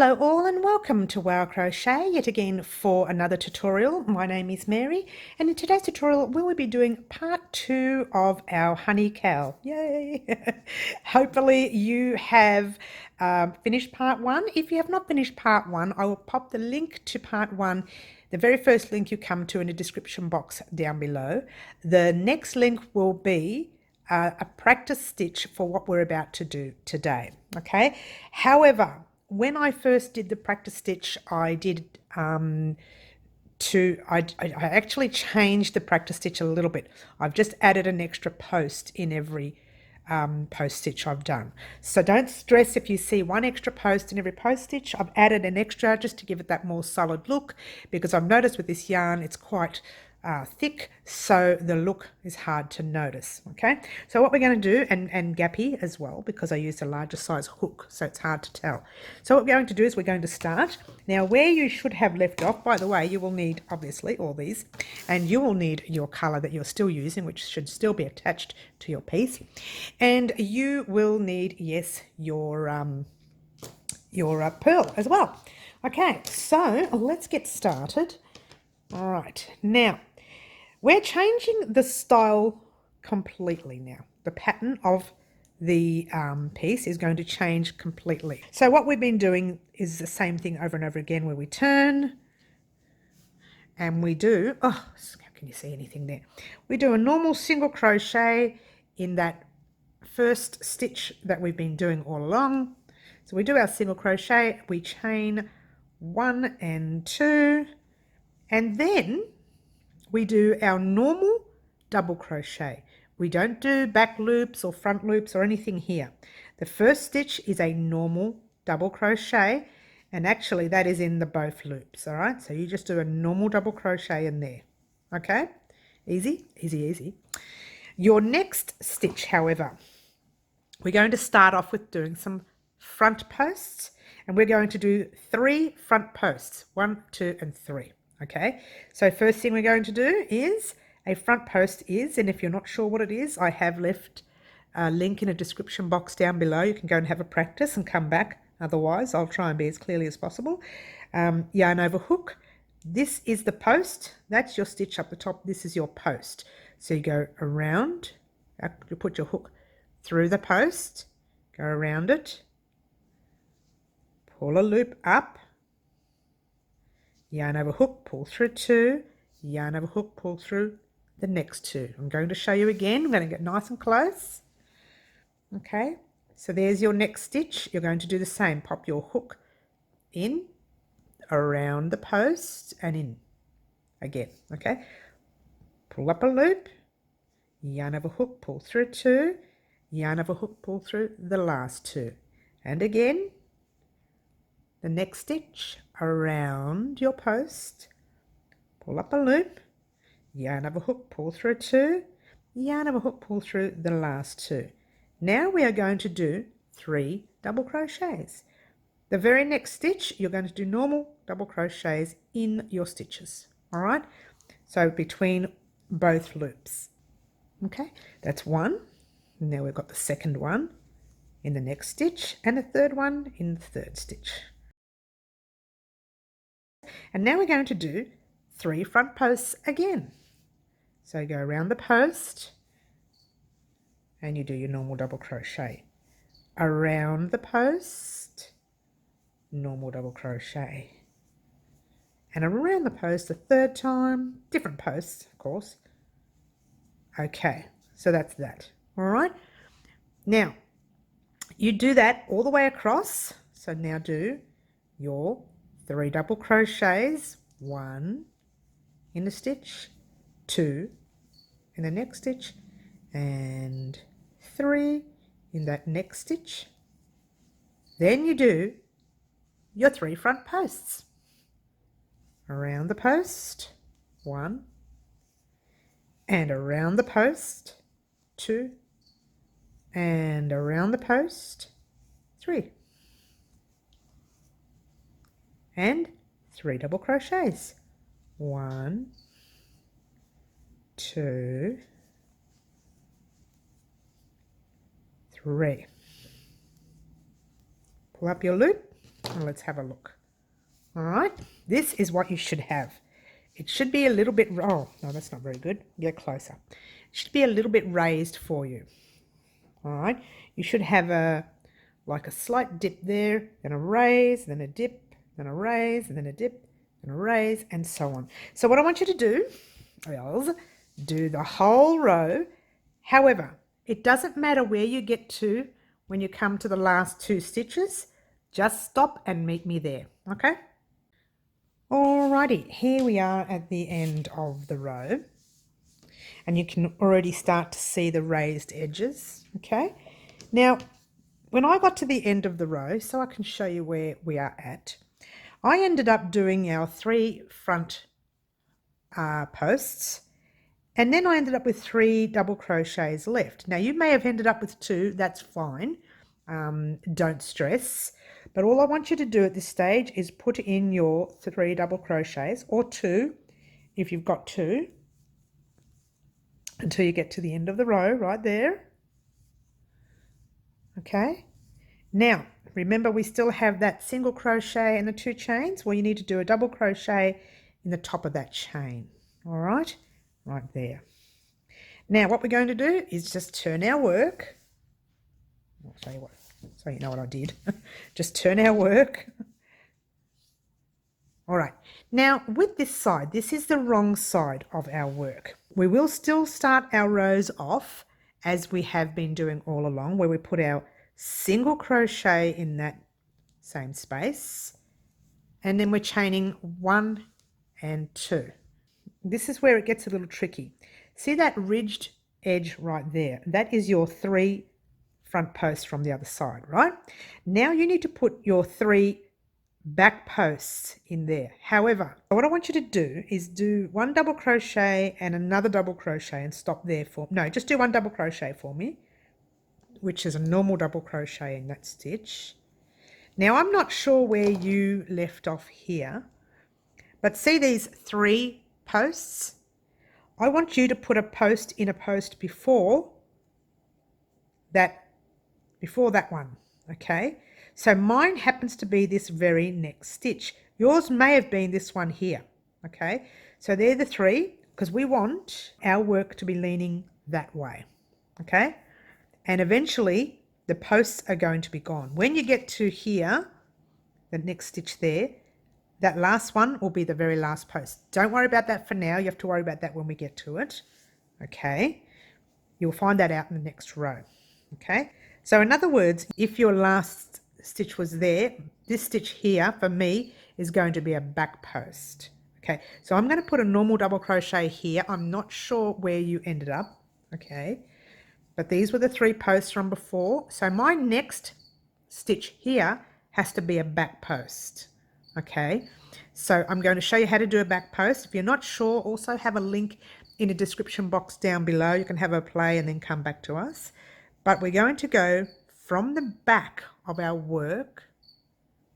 Hello all and welcome to Wow Crochet yet again for another tutorial. My name is Mary and in today's tutorial we will be doing part 2 of our Honey Cowl. Yay! Hopefully you have finished part 1. If you have not finished part 1, I will pop the link to part 1, the very first link you come to, in the description box down below. The next link will be a practice stitch for what we're about to do today. Okay, however, when I first did the practice stitch, I did I actually changed the practice stitch a little bit. I've just added an extra post in every post stitch I've done. So don't stress if you see one extra post in every post stitch. I've added an extra just to give it that more solid look, because I've noticed with this yarn it's quite thick, so the look is hard to notice. Okay, so what we're going to do, and gappy as well, because I used a larger size hook, so it's hard to tell. So what we're going to do is we're going to start now where you should have left off. By the way, you will need obviously all these, and you will need your color that you're still using, which should still be attached to your piece, and you will need, yes, your pearl as well. Okay, so let's get started. All right, now we're changing the style completely now. The pattern of the piece is going to change completely. So what we've been doing is the same thing over and over again, where we turn and we do, oh, how can you see anything there? We do a normal single crochet in that first stitch that we've been doing all along. So we do our single crochet, we chain 1 and 2, and then we do our normal double crochet. We don't do back loops or front loops or anything here. The first stitch is a normal double crochet, and actually that is in the both loops. All right, so you just do a normal double crochet in there. Okay, easy, easy, easy. Your next stitch, however, we're going to start off with doing some front posts, and we're going to do 3 front posts, 1, 2, and 3. Okay, so first thing we're going to do is a front post is, and if you're not sure what it is, I have left a link in a description box down below. You can go and have a practice and come back. Otherwise, I'll try and be as clearly as possible. Yarn over hook. This is the post. That's your stitch up the top. This is your post. So you go around, you put your hook through the post, go around it, pull a loop up, yarn over hook, pull through 2, yarn over hook, pull through the next 2. I'm going to show you again. I'm going to get nice and close. Okay, so there's your next stitch. You're going to do the same. Pop your hook in, around the post, and in again. Okay, pull up a loop, yarn over hook, pull through 2, yarn over hook, pull through the last 2, and again the next stitch, around your post, pull up a loop, yarn over hook, pull through 2, yarn over hook, pull through the last 2. Now we are going to do 3 double crochets. The very next stitch you're going to do normal double crochets in your stitches. All right, so between both loops. Okay, that's 1. Now we've got the second one in the next stitch and the third one in the third stitch. And now we're going to do 3 front posts again. So go around the post and you do your normal double crochet. Around the post, normal double crochet. And around the post the third time, different posts, of course. Okay, so that's that. All right. Now, you do that all the way across. So now do your 3 double crochets, 1 in the stitch, 2 in the next stitch, and 3 in that next stitch. Then you do your 3 front posts. Around the post, 1, and around the post, 2, and around the post, 3. And 3 double crochets, 1, 2, 3. Pull up your loop, And let's have a look. All right, this is what you should have. It should be a little bit, oh, no, that's not very good. Get closer. It should be a little bit raised for you. All right, you should have like a slight dip there, then a raise, then a dip, then a raise, and then a dip, and a raise, and so on. So what I want you to do is do the whole row. However, it doesn't matter where you get to when you come to the last 2 stitches. Just stop and meet me there, okay? Alrighty, here we are at the end of the row. And you can already start to see the raised edges, okay? Now, when I got to the end of the row, so I can show you where we are at, I ended up doing our 3 front posts, and then I ended up with 3 double crochets left. Now, you may have ended up with 2, that's fine. Don't stress. But all I want you to do at this stage is put in your 3 double crochets, or 2 if you've got 2, until you get to the end of the row right there. Okay. Now, remember we still have that single crochet and the 2 chains. Well, you need to do a double crochet in the top of that chain. All right, right there. Now, what we're going to do is just turn our work. I'll show you what, so you know what I did. Just turn our work. All right, now with this side, this is the wrong side of our work. We will still start our rows off as we have been doing all along, where we put our single crochet in that same space, and then we're chaining 1 and 2. This is where it gets a little tricky. See that ridged edge right there? That is your 3 front posts from the other side, right? Now you need to put your 3 back posts in there. However, what I want you to do is do 1 double crochet and another double crochet and stop there for, no, just do 1 double crochet for me, which is a normal double crochet in that stitch. Now I'm not sure where you left off here, but see these 3 posts? I want you to put a post in a post before that one, okay? So mine happens to be this very next stitch. Yours may have been this one here, okay? So they're the 3, because we want our work to be leaning that way, okay? And eventually the posts are going to be gone. When you get to here, the next stitch there, that last one will be the very last post. Don't worry about that for now. You have to worry about that when we get to it, okay? You'll find that out in the next row, okay? So in other words, if your last stitch was there, this stitch here for me is going to be a back post. Okay, so I'm going to put a normal double crochet here. I'm not sure where you ended up, okay, but these were the 3 posts from before. So my next stitch here has to be a back post, okay? So I'm going to show you how to do a back post. If you're not sure, also have a link in the description box down below. You can have a play and then come back to us. But we're going to go from the back of our work.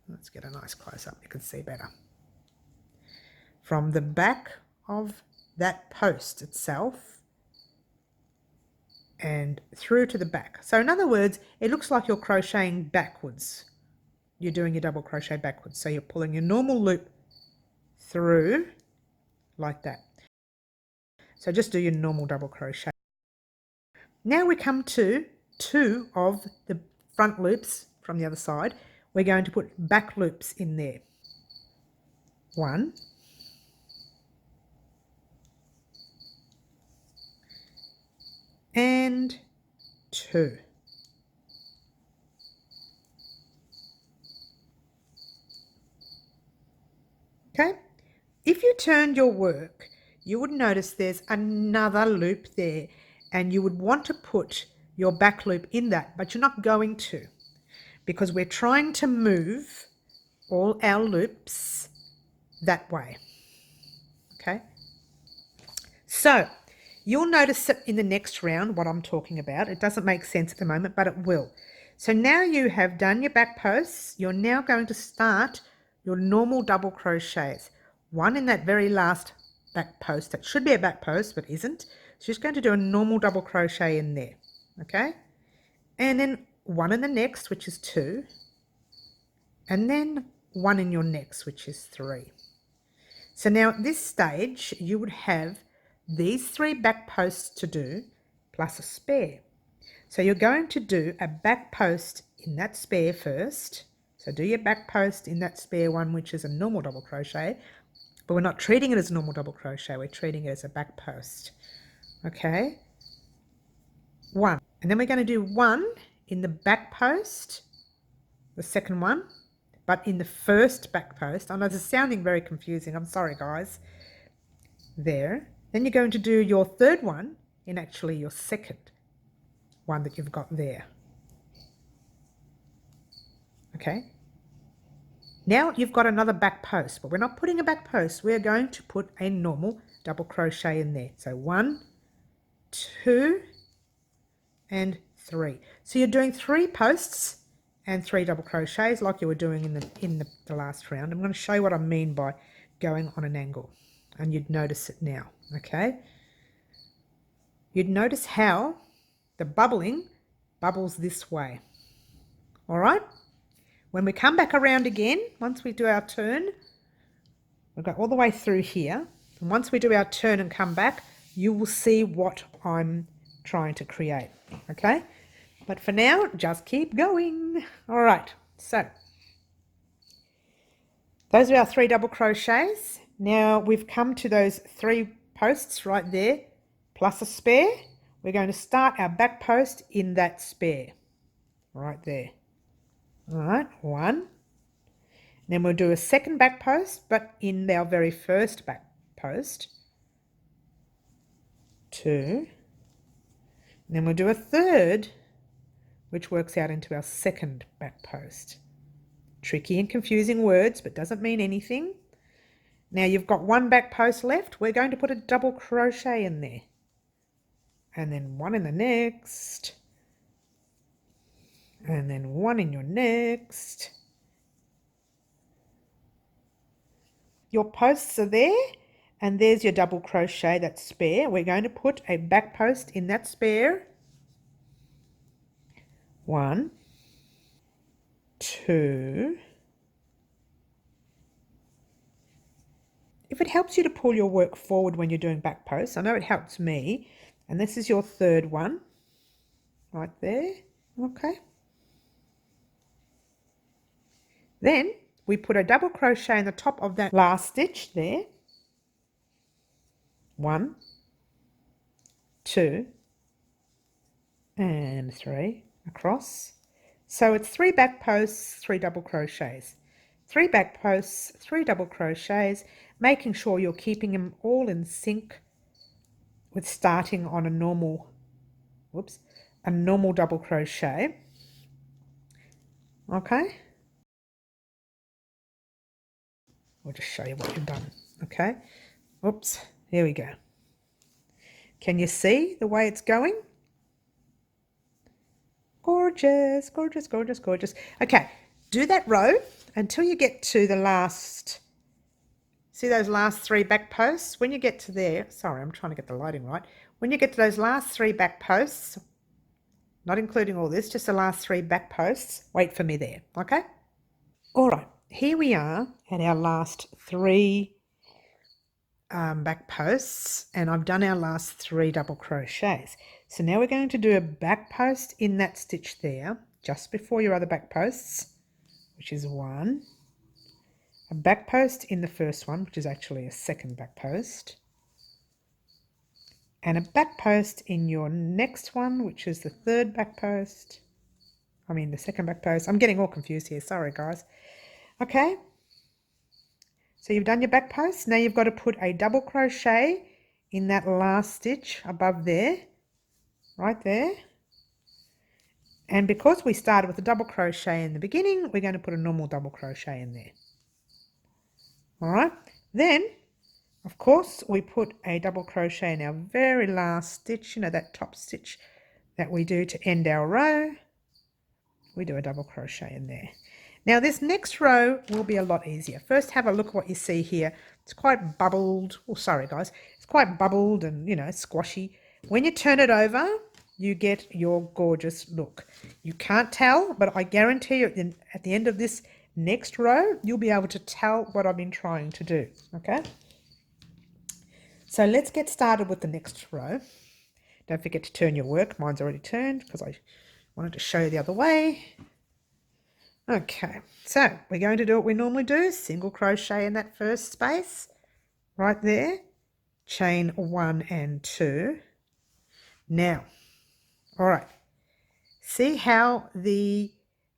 Let's get a nice close-up, you can see better. From the back of that post itself and through to the back. So in other words, it looks like you're crocheting backwards. You're doing your double crochet backwards. So you're pulling your normal loop through like that. So just do your normal double crochet. Now we come to 2 of the front loops from the other side. We're going to put back loops in there. 1 and 2. Okay, if you turned your work, you would notice there's another loop there, and you would want to put your back loop in that, but you're not going to, because we're trying to move all our loops that way. Okay, so you'll notice that in the next round what I'm talking about. It doesn't make sense at the moment, but it will. So now you have done your back posts. You're now going to start your normal double crochets. 1 in that very last back post. That should be a back post, but isn't. So just going to do a normal double crochet in there. Okay, and then 1 in the next, which is 2, and then 1 in your next, which is 3. So now at this stage, you would have these 3 back posts to do plus a spare. So you're going to do a back post in that spare first. So do your back post in that spare one, which is a normal double crochet, but we're not treating it as a normal double crochet, we're treating it as a back post. Okay, 1. And then we're going to do 1 in the back post, the second one, but in the first back post. I know this is sounding very confusing, I'm sorry guys. There. Then you're going to do your third one in actually your second one that you've got there. Okay. Now you've got another back post, but we're not putting a back post. We're going to put a normal double crochet in there. So 1, 2, and 3. So you're doing 3 posts and 3 double crochets like you were doing in the last round. I'm going to show you what I mean by going on an angle, and you'd notice it now. Okay. You'd notice how the bubbling bubbles this way. All right. When we come back around again, once we do our turn, we'll go all the way through here. And once we do our turn and come back, you will see what I'm trying to create. Okay. But for now, just keep going. All right. So those are our 3 double crochets. Now we've come to those 3 posts right there, plus a spare. We're going to start our back post in that spare right there. All right, 1. Then we'll do a second back post, but in our very first back post. 2. And then we'll do a third, which works out into our second back post. Tricky and confusing words, but doesn't mean anything. Now you've got 1 back post left. We're going to put a double crochet in there. And then 1 in the next. And then 1 in your next. Your posts are there, and there's your double crochet that's spare. We're going to put a back post in that spare. 1, 2. If it helps you to pull your work forward when you're doing back posts, I know it helps me. And this is your third one right there. Okay. Then we put a double crochet in the top of that last stitch there. 1, 2, and 3 across. So it's 3 back posts, 3 double crochets. 3 back posts, 3 double crochets, making sure you're keeping them all in sync with starting on a normal, a normal double crochet. Okay. I'll just show you what you've done. Okay. Oops. Here we go. Can you see the way it's going? Gorgeous, gorgeous, gorgeous, gorgeous. Okay. Do that row until you get to the last. See those last 3 back posts? When you get to there, sorry, I'm trying to get the lighting right. When you get to those last 3 back posts, not including all this, just the last 3 back posts, wait for me there, okay? All right, here we are at our last 3 back posts, and I've done our last 3 double crochets. So now we're going to do a back post in that stitch there, just before your other back posts, which is 1. A back post in the first one, which is actually a second back post, and a back post in your next one, which is the third back post. I mean the second back post. I'm getting all confused here, sorry guys. Okay, so you've done your back post. Now you've got to put a double crochet in that last stitch above there, right there. And because we started with a double crochet in the beginning, we're going to put a normal double crochet in there. All right, then of course we put a double crochet in our very last stitch, you know, that top stitch that we do to end our row. We do a double crochet in there. Now this next row will be a lot easier. First have a look at what you see here. It's quite bubbled. Oh, sorry guys, it's quite bubbled and, you know, squashy. When you turn it over, you get your gorgeous look. You can't tell, but I guarantee you at the end of this next row, you'll be able to tell what I've been trying to do, okay? So let's get started with the next row. Don't forget to turn your work. Mine's already turned because I wanted to show you the other way. Okay, so we're going to do what we normally do. Single crochet in that first space right there. Chain 1 and 2. Now, all right, see how the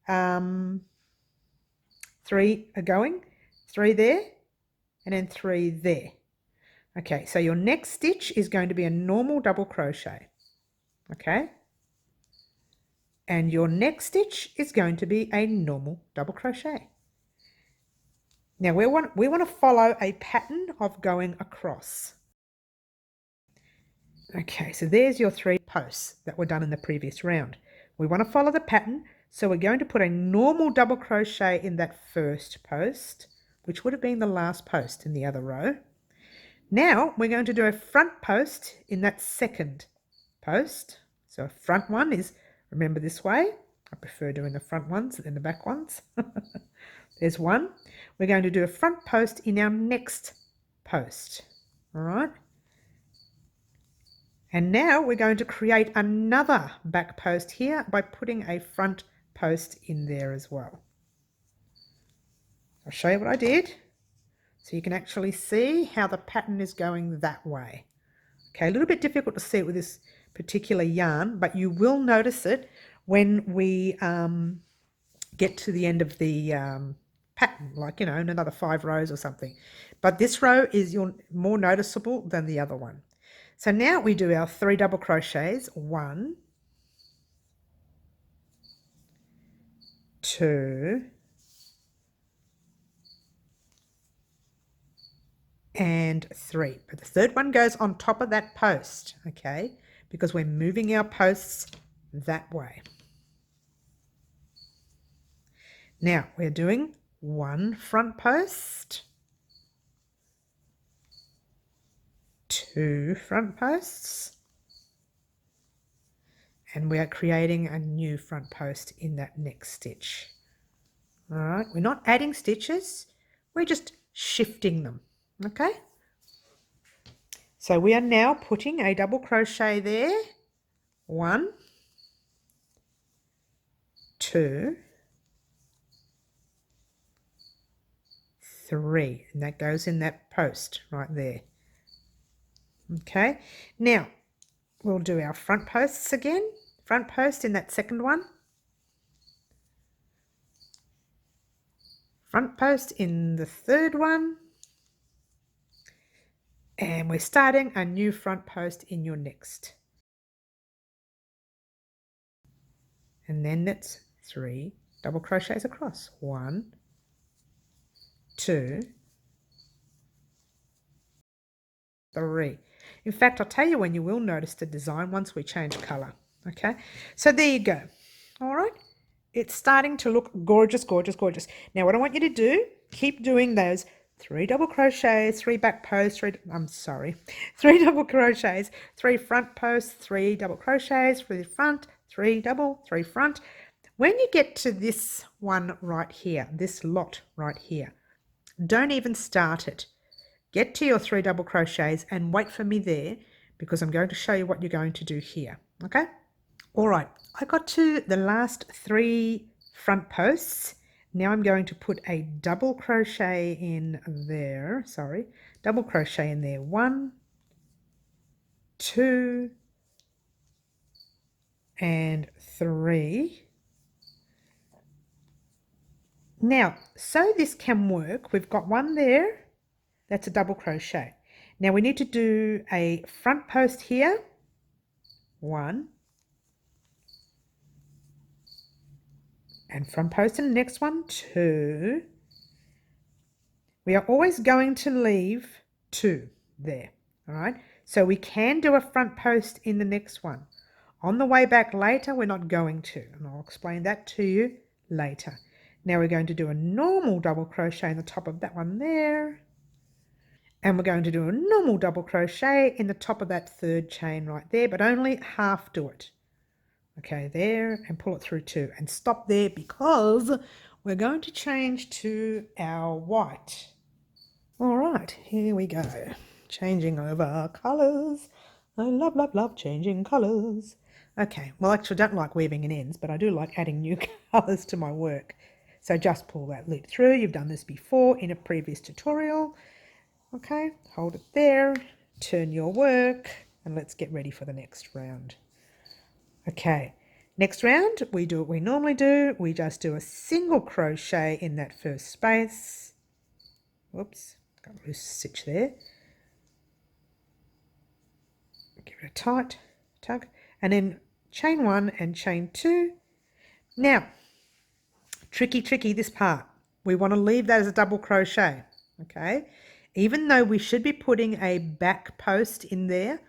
3 are going? 3 there and then 3 there. Okay, so your next stitch is going to be a normal double crochet, okay? And your next stitch is going to be a normal double crochet. Now we want to follow a pattern of going across. Okay, so there's your 3 posts that were done in the previous round. We want to follow the pattern, so we're going to put a normal double crochet in that first post, which would have been the last post in the other row. Now we're going to do a front post in that second post. So a front one is, remember, this way. I prefer doing the front ones than the back ones. There's one. We're going to do a front post in our next post. All right. And now we're going to create another back post here by putting a front post in there as well. I'll show you what I did so you can actually see how the pattern is going that way. Okay, a little bit difficult to see it with this particular yarn, but you will notice it when we get to the end of the pattern, like, in another 5 rows or something. But this row is more noticeable than the other one. So now we do our 3 double crochets, 1, 2, and 3. But the third one goes on top of that post, okay, because we're moving our posts that way. Now we're doing 1 front post, 2 front posts, and we are creating a new front post in that next stitch. All right, we're not adding stitches, we're just shifting them, okay? So we are now putting a double crochet there, 1, 2, 3, and that goes in that post right there. Okay, now we'll do our front posts again. Front post in that second one. Front post in the third one. And we're starting a new front post in your next. And then that's 3 double crochets across. 1, 2, 3. In fact, I'll tell you when you will notice the design once we change colour. Okay, so there you go. All right, it's starting to look gorgeous, gorgeous, gorgeous. Now what I want you to do, keep doing those 3 double crochets, 3 back posts, 3 double crochets, 3 front posts, 3 double crochets, 3 front, 3 double, 3 front. When you get to this one right here, this lot right here, don't even start it. Get to your 3 double crochets and wait for me there, because I'm going to show you what you're going to do here. Okay, all right, I got to the last 3 front posts. Now I'm going to put a double crochet in there, double crochet in there, 1, 2, and 3. Now, so this can work, we've got one there, that's a double crochet. Now we need to do a front post here, 1, and front post in the next one, 2. We are always going to leave 2 there, all right? So we can do a front post in the next one. On the way back later, we're not going to, and I'll explain that to you later. Now we're going to do a normal double crochet in the top of that one there. And we're going to do a normal double crochet in the top of that third chain right there, but only half do it. Okay, there, and pull it through 2 and stop there, because we're going to change to our white. All right, here we go. Changing over colours. I love, love, love changing colours. Okay, well, actually, I don't like weaving in ends, but I do like adding new colours to my work. So just pull that loop through. You've done this before in a previous tutorial. Okay, hold it there, turn your work, and let's get ready for the next round. Okay, next round, we do what we normally do. We just do a single crochet in that first space. Whoops, got a loose stitch there. Give it a tight tug, and then chain 1 and chain 2. Now, tricky this part. We want to leave that as a double crochet, okay? Even though we should be putting a back post in there,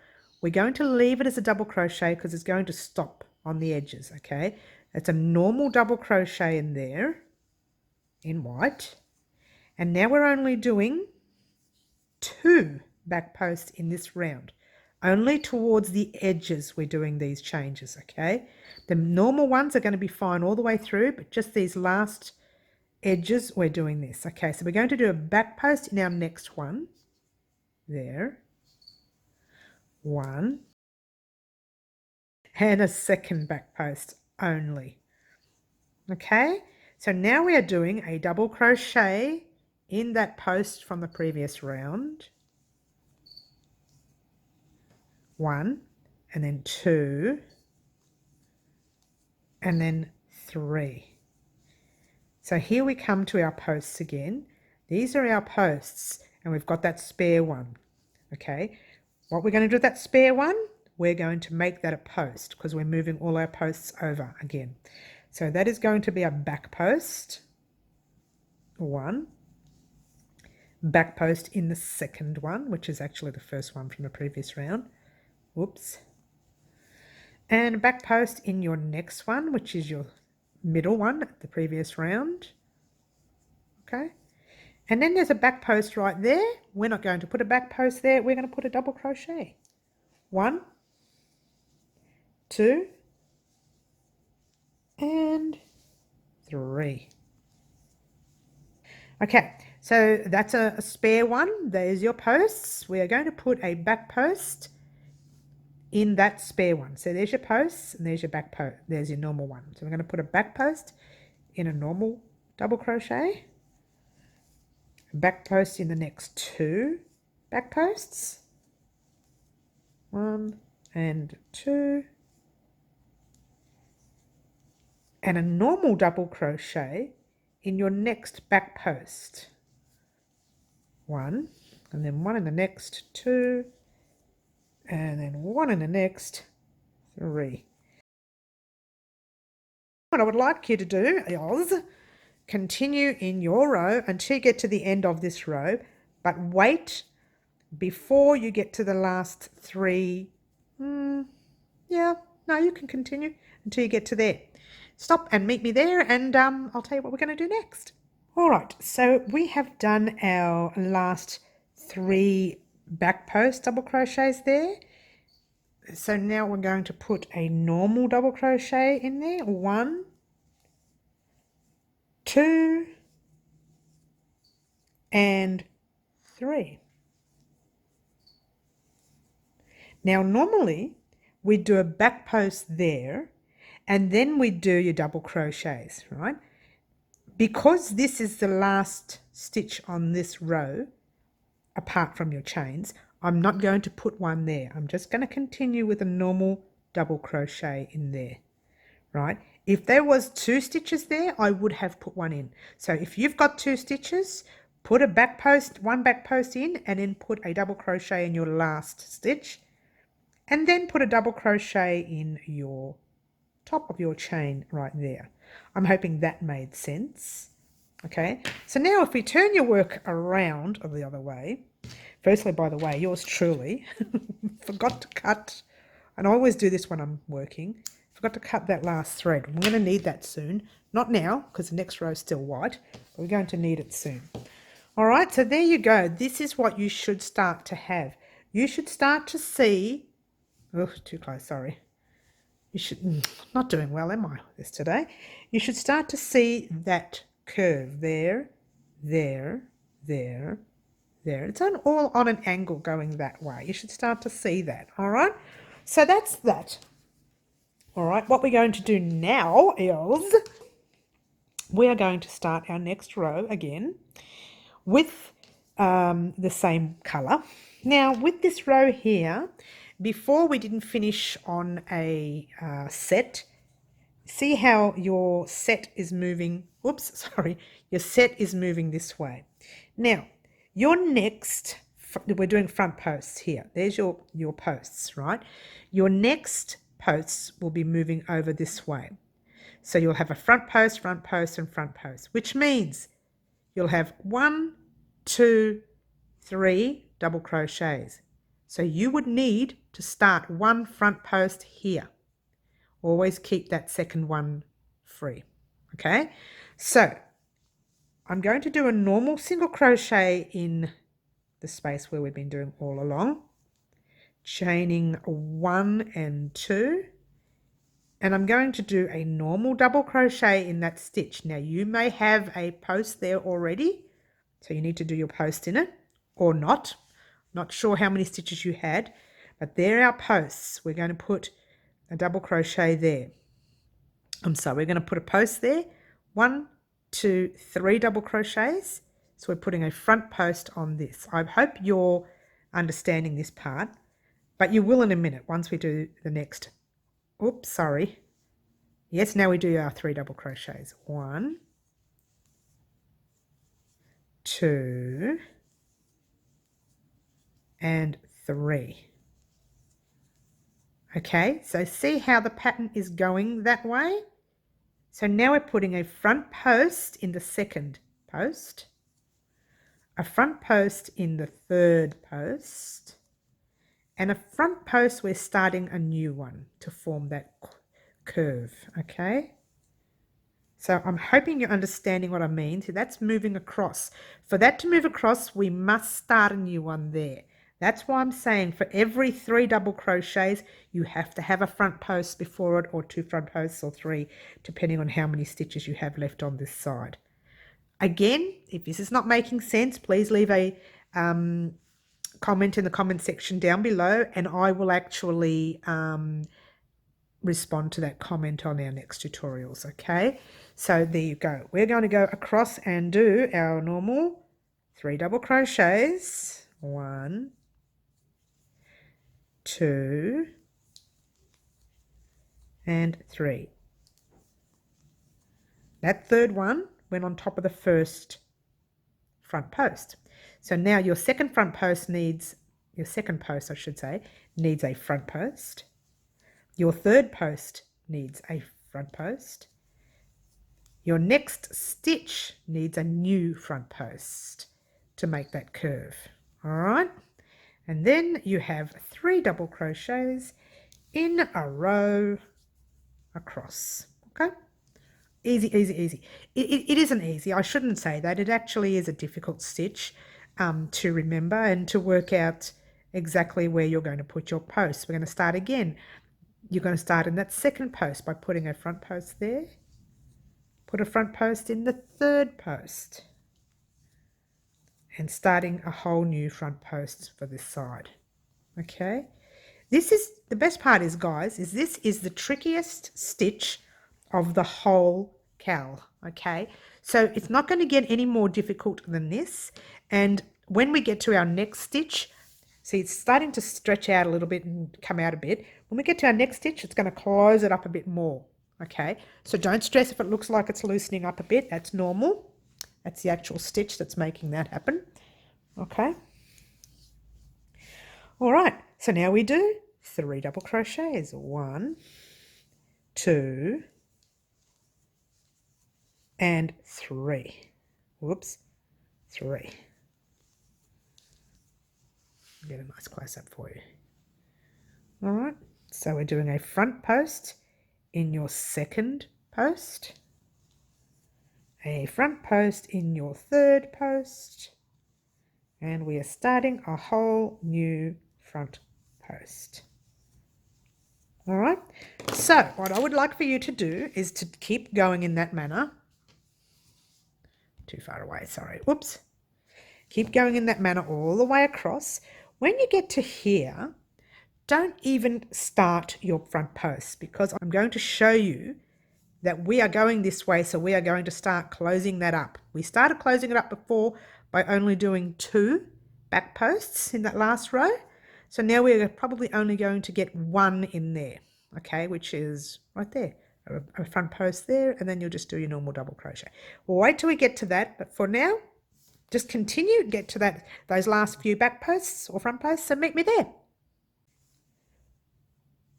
we're going to leave it as a double crochet because it's going to stop on the edges, okay? It's a normal double crochet in there, in white. And now we're only doing 2 back posts in this round. Only towards the edges we're doing these changes, okay? The normal ones are going to be fine all the way through, but just these last edges we're doing this. Okay, so we're going to do a back post in our next one. There. 1. And a second back post only. Okay, so now we are doing a double crochet in that post from the previous round. 1, and then 2, and then 3. So here we come to our posts again. These are our posts, and we've got that spare one. Okay, what we're going to do with that spare one, we're going to make that a post because we're moving all our posts over again. So that is going to be a back post, 1, back post in the second one, which is actually the first one from the previous round. Whoops. And a back post in your next one, which is your middle one, the previous round. Okay. And then there's a back post right there. We're not going to put a back post there. We're going to put a double crochet. 1, 2, and 3. Okay, so that's a spare one. There's your posts. We are going to put a back post in that spare one. So there's your posts and there's your back post. There's your normal one. So we're going to put a back post in a normal double crochet, a back post in the next 2 back posts, 1 and 2, and a normal double crochet in your next back post, 1, and then 1 in the next 2, and then 1 in the next 3. What I would like you to do is continue in your row until you get to the end of this row, but wait before you get to the last 3. Yeah, no, you can continue until you get to there. Stop and meet me there, and I'll tell you what we're going to do next. All right, so we have done our last 3 back post double crochets there. So now we're going to put a normal double crochet in there. 1, 2, and 3. Now normally we do a back post there and then we do your double crochets, right? Because this is the last stitch on this row, apart from your chains, I'm not going to put one there. I'm just going to continue with a normal double crochet in there, right? If there was 2 stitches there, I would have put one in. So if you've got 2 stitches, put a back post, 1 back post in, and then put a double crochet in your last stitch, and then put a double crochet in your top of your chain right there. I'm hoping that made sense. Okay, so now if we turn your work around or the other way, firstly, by the way, yours truly forgot to cut, and I always do this when I'm working, forgot to cut that last thread. I'm going to need that soon. Not now, because the next row is still white, but we're going to need it soon. All right, so there you go. This is what you should start to have. You should start to see, oh, too close, sorry. You should, not doing well, am I, this today? You should start to see that curve there, there, there, there. It's all on an angle going that way. You should start to see that, all right? So that's that. All right, what we're going to do now is we are going to start our next row again with the same colour. Now, with this row here, before we didn't finish on a set. See how your set is moving, your set is moving this way. Now, your next, we're doing front posts here. There's your posts, right? Your next posts will be moving over this way. So you'll have a front post, and front post, which means you'll have 1, 2, 3 double crochets. So you would need to start one front post here. Always keep that second one free. Okay, so I'm going to do a normal single crochet in the space where we've been doing all along, chaining 1 and 2, and I'm going to do a normal double crochet in that stitch. Now you may have a post there already, so you need to do your post in it, or not sure how many stitches you had, but there are our posts. We're going to put a double crochet there. So we're going to put a post there, 1, 2, 3 double crochets. So we're putting a front post on this. I hope you're understanding this part, but you will in a minute once we do the next. Oops, sorry. Yes, now we do our 3 double crochets. 1, 2, and 3. Okay, so see how the pattern is going that way? So now we're putting a front post in the second post, a front post in the third post, and a front post, we're starting a new one to form that curve, okay? So I'm hoping you're understanding what I mean. So that's moving across. For that to move across, we must start a new one there. That's why I'm saying for every 3 double crochets, you have to have a front post before it, or 2 front posts, or 3, depending on how many stitches you have left on this side. Again, if this is not making sense, please leave a comment in the comment section down below, and I will actually respond to that comment on our next tutorials, okay? So there you go. We're going to go across and do our normal 3 double crochets. 1, 2, and 3. That third one went on top of the first front post. So now your second front post needs, your second post I should say, needs a front post. Your third post needs a front post. Your next stitch needs a new front post to make that curve. All right. And then you have 3 double crochets in a row across. Okay, easy, easy, easy. It isn't easy. I shouldn't say that. It actually is a difficult stitch to remember and to work out exactly where you're going to put your posts. We're going to start again. You're going to start in that second post by putting a front post there. Put a front post in the third post, and starting a whole new front post for this side. Okay, this is the best part is, guys, is this is the trickiest stitch of the whole cowl. Okay, so it's not going to get any more difficult than this. And when we get to our next stitch, see, it's starting to stretch out a little bit and come out a bit. When we get to our next stitch, it's going to close it up a bit more. Okay, so don't stress if it looks like it's loosening up a bit. That's normal. That's the actual stitch that's making that happen. Okay. All right, so now we do 3 double crochets. 1, 2, and 3. Whoops, 3. Get a nice close-up for you. All right, so we're doing a front post in your second post, a front post in your third post, and we are starting a whole new front post. All right, so what I would like for you to do is to keep going in that manner too far away, sorry, whoops. Keep going in that manner all the way across. When you get to here, don't even start your front post, because I'm going to show you that we are going this way, so we are going to start closing that up. We started closing it up before by only doing 2 back posts in that last row. So now we're probably only going to get 1 in there, okay, which is right there, a front post there, and then you'll just do your normal double crochet. We'll wait till we get to that, but for now, just continue, get to those last few back posts or front posts, and meet me there.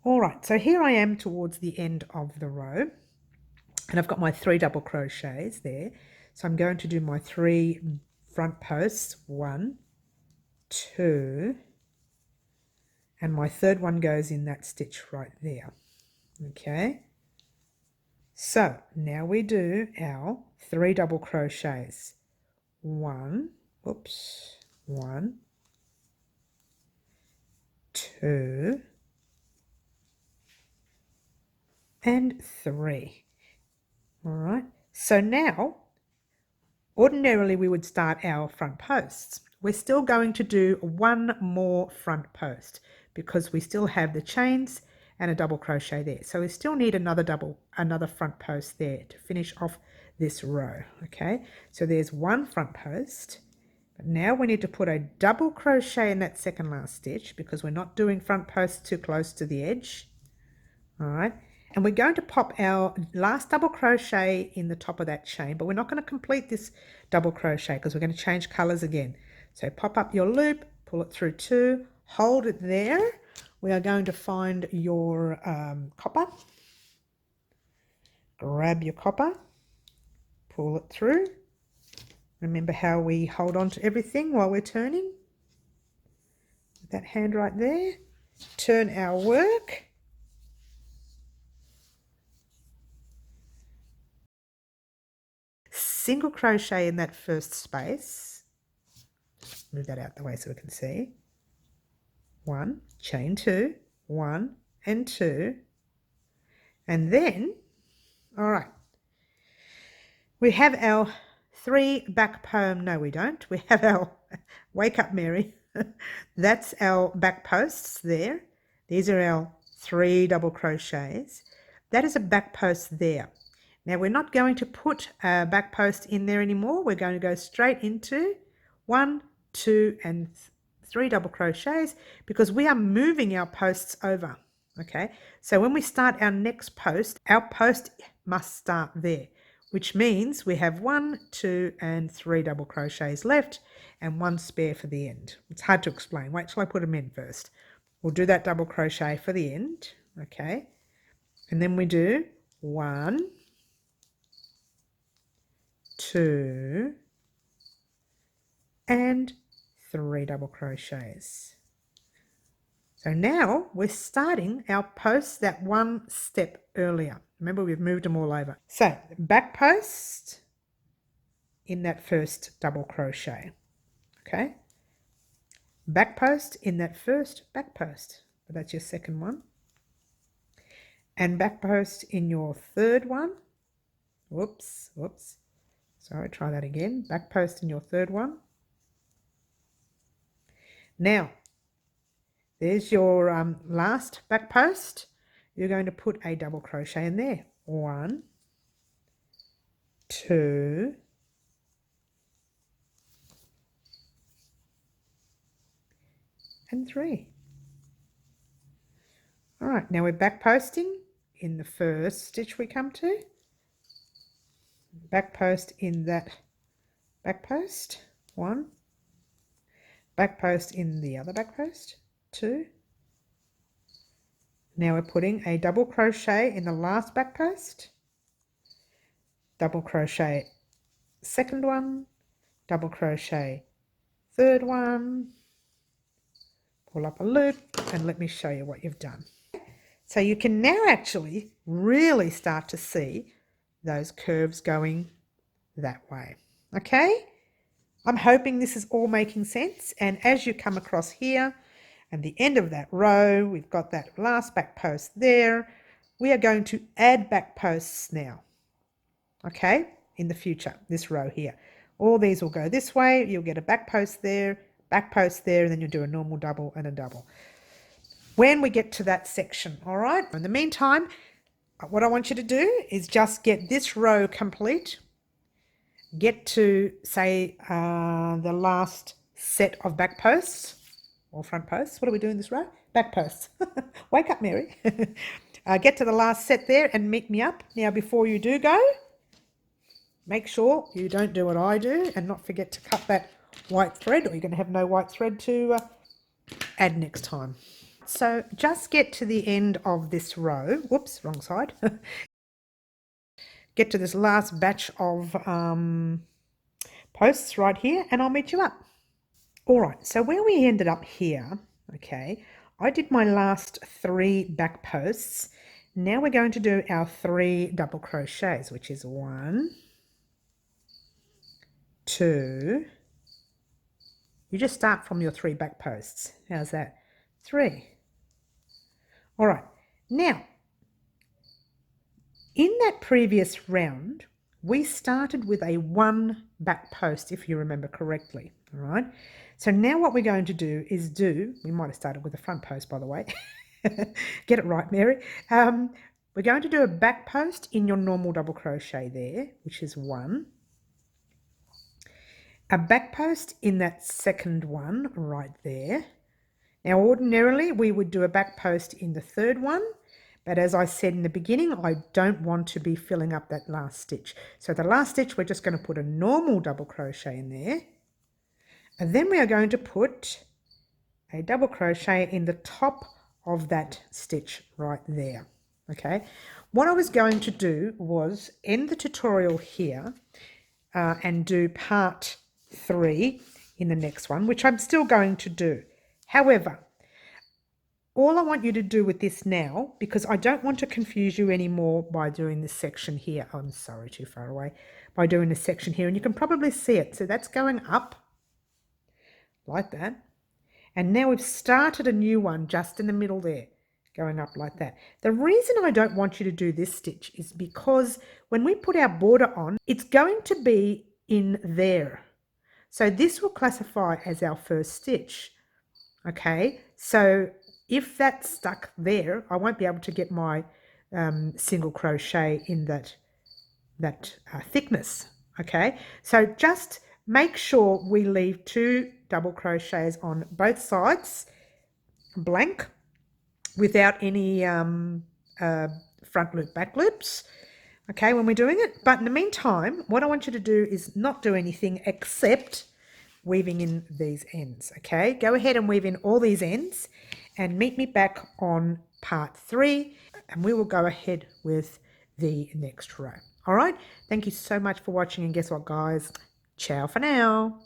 All right, so here I am towards the end of the row. And I've got my 3 double crochets there. So I'm going to do my 3 front posts, 1, 2, and my third one goes in that stitch right there. Okay. So now we do our 3 double crochets. 1, 2, and 3. All right, so now ordinarily we would start our front posts. We're still going to do 1 more front post because we still have the chains and a double crochet there. So we still need another front post there to finish off this row. Okay, so there's 1 front post, but now we need to put a double crochet in that second last stitch because we're not doing front posts too close to the edge. All right. And we're going to pop our last double crochet in the top of that chain, but we're not going to complete this double crochet because we're going to change colors again. So pop up your loop, pull it through 2, hold it there. We are going to find your copper. Grab your copper, pull it through. Remember how we hold on to everything while we're turning? That hand right there. Turn our work. Single crochet in that first space. Just move that out the way so we can see. 1, chain 2, 1 and 2, and then, all right, we have our 3 back poem. No, we don't. We have our wake up, Mary. That's our back posts there. These are our 3 double crochets. That is a back post there. Now we're not going to put a back post in there anymore. We're going to go straight into 1, 2 and 3 double crochets because we are moving our posts over. Okay, so when we start our next post, our post must start there, which means we have 1, 2 and 3 double crochets left and 1 spare for the end. It's hard to explain. Wait till I put them in first. We'll do that double crochet for the end. Okay, and then we do 1, 2 and 3 double crochets. So now we're starting our posts that 1 step earlier. Remember, we've moved them all over. So back post in that first double crochet. Okay, back post in that first back post, but that's your second one, and back post in your third one. Whoops, sorry, try that again. Back post in your third one. Now there's your last back post. You're going to put a double crochet in there. 1, 2 and 3. All right, now we're back posting in the first stitch we come to, back post in that back post, 1, back post in the other back post, 2. Now we're putting a double crochet in the last back post, double crochet second one, double crochet third one, pull up a loop, and let me show you what you've done. So you can now actually really start to see those curves going that way. Okay, I'm hoping this is all making sense, and as you come across here and the end of that row, we've got that last back post there. We are going to add back posts now, okay, in the future, this row here. All these will go this way. You'll get a back post there, and then you'll do a normal double and a double when we get to that section. All right. In the meantime, what I want you to do is just get this row complete. Get to, say, the last set of back posts or front posts. What are we doing this row? Back posts. Wake up, Mary. Get to the last set there and meet me up. Now, before you do go, make sure you don't do what I do and not forget to cut that white thread, or you're going to have no white thread to add next time. So just get to the end of this row. Whoops, wrong side. Get to this last batch of posts right here, and I'll meet you up. All right, so where we ended up here, okay, I did my last 3 back posts. Now we're going to do our 3 double crochets, which is 1, 2. You just start from your 3 back posts. How's that? 3. All right, now, in that previous round, we started with a 1 back post, if you remember correctly, all right? So now what we're going to do is we might have started with a front post, by the way. Get it right, Mary. We're going to do a back post in your normal double crochet there, which is 1. A back post in that second one right there. Now, ordinarily, we would do a back post in the third one, but as I said in the beginning, I don't want to be filling up that last stitch. So the last stitch, we're just going to put a normal double crochet in there, and then we are going to put a double crochet in the top of that stitch right there. Okay, what I was going to do was end the tutorial here and do part 3 in the next one, which I'm still going to do. However, all I want you to do with this now, because I don't want to confuse you anymore by doing this section here. I'm sorry, too far away. By doing this section here, and you can probably see it. So that's going up like that. And now we've started a new one just in the middle there, going up like that. The reason I don't want you to do this stitch is because when we put our border on, it's going to be in there. So this will classify as our first stitch. Okay, so if that's stuck there, I won't be able to get my single crochet in that thickness. Okay, so just make sure we leave 2 double crochets on both sides blank without any front loop back loops, okay, when we're doing it. But in the meantime, what I want you to do is not do anything except weaving in these ends. Okay, go ahead and weave in all these ends and meet me back on part 3, and we will go ahead with the next row. All right, thank you so much for watching, and guess what, guys? Ciao for now.